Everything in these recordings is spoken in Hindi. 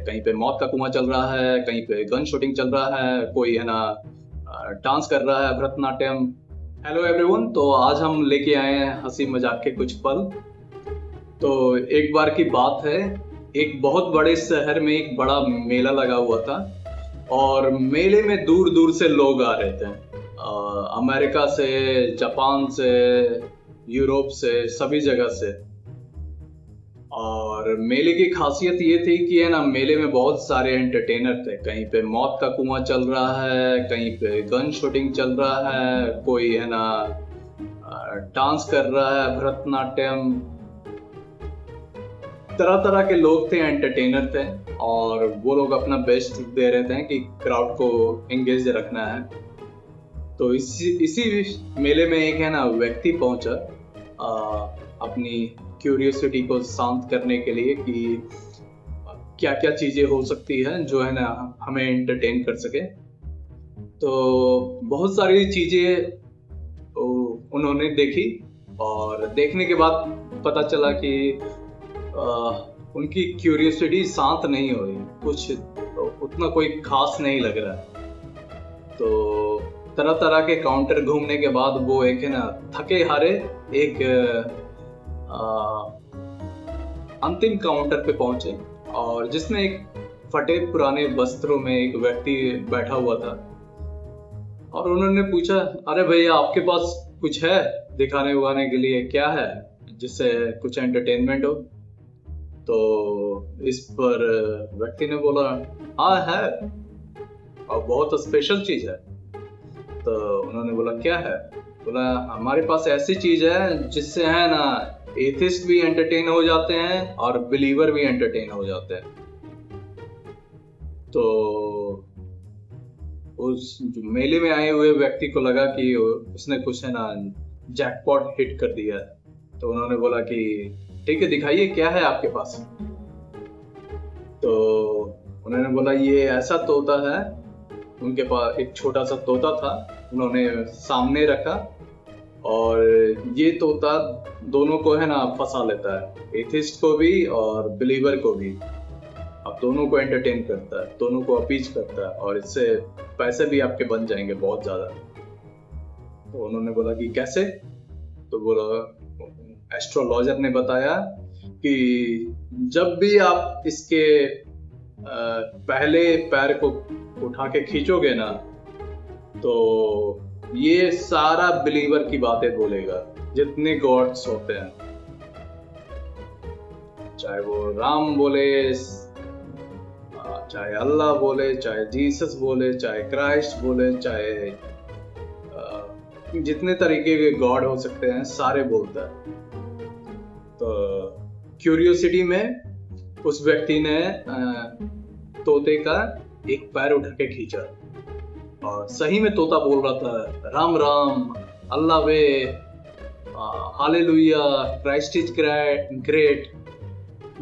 कहीं पे मौत का कुआं चल रहा है, कहीं पे गन शूटिंग चल रहा है, कोई है ना डांस कर रहा है भरतनाट्यम। हेलो एवरीवन, तो आज हम लेके आए हैं हंसी मजाक के कुछ पल। तो एक बार की बात है, एक बहुत बड़े शहर में एक बड़ा मेला लगा हुआ था और मेले में दूर दूर से लोग आ रहे थे। अमेरिका से, जापान से, यूरोप से, सभी जगह से। और मेले की खासियत ये थी कि है ना, मेले में बहुत सारे एंटरटेनर थे। कहीं पे मौत का कुआं चल रहा है, कहीं पे गन शूटिंग चल रहा है, कोई है ना डांस कर रहा है भरतनाट्यम। तरह तरह के लोग थे, एंटरटेनर थे, और वो लोग अपना बेस्ट दे रहे थे कि क्राउड को एंगेज रखना है। तो इसी मेले में एक है ना व्यक्ति पहुंचा अपनी क्यूरियोसिटी को शांत करने के लिए कि क्या क्या चीजें हो सकती है जो है ना हमें एंटरटेन कर सके। तो बहुत सारी चीजें उन्होंने देखी और देखने के बाद पता चला कि उनकी क्यूरियोसिटी शांत नहीं हो रही, कुछ उतना कोई खास नहीं लग रहा है। तो तरह तरह के काउंटर घूमने के बाद वो एक है ना थके हारे एक अंतिम काउंटर पे पहुंचे, और जिसमें एक फटे पुराने वस्त्रों में एक व्यक्ति बैठा हुआ था। और उन्होंने पूछा, अरे भैया आपके पास कुछ है दिखाने उगाने के लिए, क्या है जिससे कुछ एंटरटेनमेंट हो? तो इस पर व्यक्ति ने बोला, हाँ है, और बहुत स्पेशल चीज है। तो उन्होंने बोला, क्या है? बोला, हमारे पास ऐसी चीज है जिससे है ना एथिस्ट भी एंटरटेन हो जाते हैं और बिलीवर भी एंटरटेन हो जाते हैं। तो उस मेले में आए हुए व्यक्ति को लगा कि उसने कुछ है ना जैकपॉट हिट कर दिया है। तो उन्होंने बोला कि ठीक है, दिखाइए क्या है आपके पास। तो उन्होंने बोला, ये ऐसा तोता है। उनके पास एक छोटा सा तोता था, उन्होंने सामने रखा, और ये तोता दोनों को है ना फंसा लेता है, एथिस्ट को भी और बिलीवर को भी। अब दोनों को एंटरटेन करता है, दोनों को अपीज करता है, और इससे पैसे भी आपके बन जाएंगे बहुत ज्यादा। तो उन्होंने बोला कि कैसे? तो बोला, एस्ट्रोलॉजर ने बताया कि जब भी आप इसके पहले पैर को उठा के खींचोगे ना, तो ये सारा बिलीवर की बातें बोलेगा, जितने गॉड्स होते हैं, चाहे वो राम बोले, चाहे अल्लाह बोले, चाहे जीसस बोले, चाहे क्राइस्ट बोले, चाहे जितने तरीके के गॉड हो सकते हैं सारे बोलता है। तो क्यूरियोसिटी में उस व्यक्ति ने तोते का एक पैर उठा के खींचा, और सही में तोता बोल रहा था, राम राम, अल्लाह वे, hallelujah, Christ is great,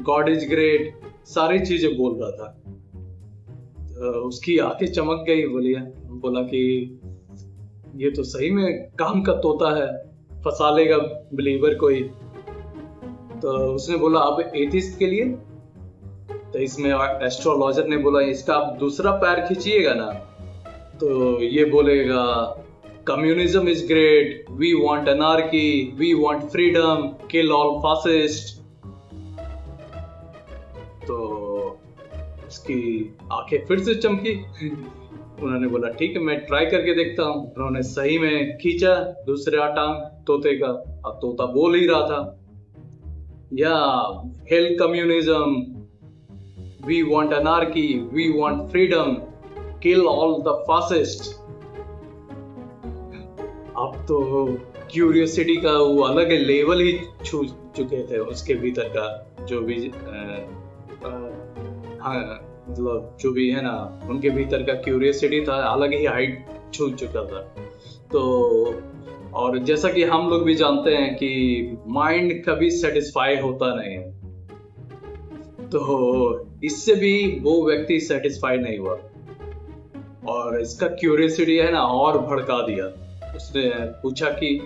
God is great, सारी चीजें बोल रहा था। उसकी आंखें चमक गई। बोला कि ये तो सही में काम का तोता है, फंसा लेगा बिलीवर को ही। तो उसने बोला, अब एथिस्ट के लिए? तो इसमें एस्ट्रोलॉजर ने बोला, इसका आप दूसरा पैर खींचिएगा ना, तो ये बोलेगा, communism is great, we want anarchy, we want freedom, kill all fascist. तो उसकी आंखें फिर से चमकी। उन्होंने बोला, ठीक है, मैं ट्राई करके देखता हूँ। उन्होंने सही में खींचा दूसरा टांग तोते का, अब तोता बोल ही रहा था, या hail communism, we want anarchy, we want freedom, kill all the fascist. अब तो क्यूरियोसिटी का वो अलग लेवल ही छू चुके थे उसके भीतर का, जो भी मतलब जो भी है ना उनके भीतर का क्यूरियोसिटी था, अलग ही हाइट छू चुका था। तो और जैसा कि हम लोग भी जानते हैं कि माइंड कभी सेटिस्फाई होता नहीं है, तो इससे भी वो व्यक्ति सेटिस्फाई नहीं हुआ, और इसका क्यूरियोसिटी है ना और भड़का दिया। उसने पूछा कि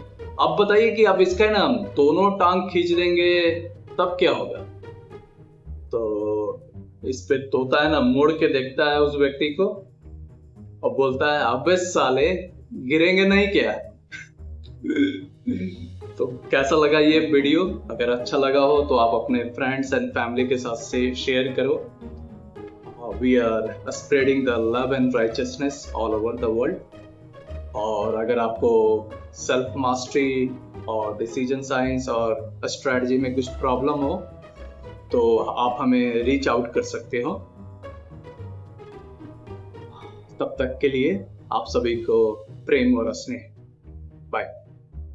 अब बताइए कि अब इसका ना दोनों टांग खींच देंगे तब क्या होगा? तो इस पे तोता है ना, मुड़ के देखता है उस व्यक्ति को और बोलता है, अबे साले गिरेंगे नहीं क्या? तो कैसा लगा ये वीडियो? अगर अच्छा लगा हो तो आप अपने फ्रेंड्स एंड फैमिली के साथ से शेयर करो। We are spreading the love and righteousness all over the world. और अगर आपको सेल्फ मास्टरी और डिसीजन साइंस और स्ट्रेटजी में कुछ प्रॉब्लम हो तो आप हमें रीच आउट कर सकते हो। तब तक के लिए आप सभी को प्रेम और स्नेह। बाय।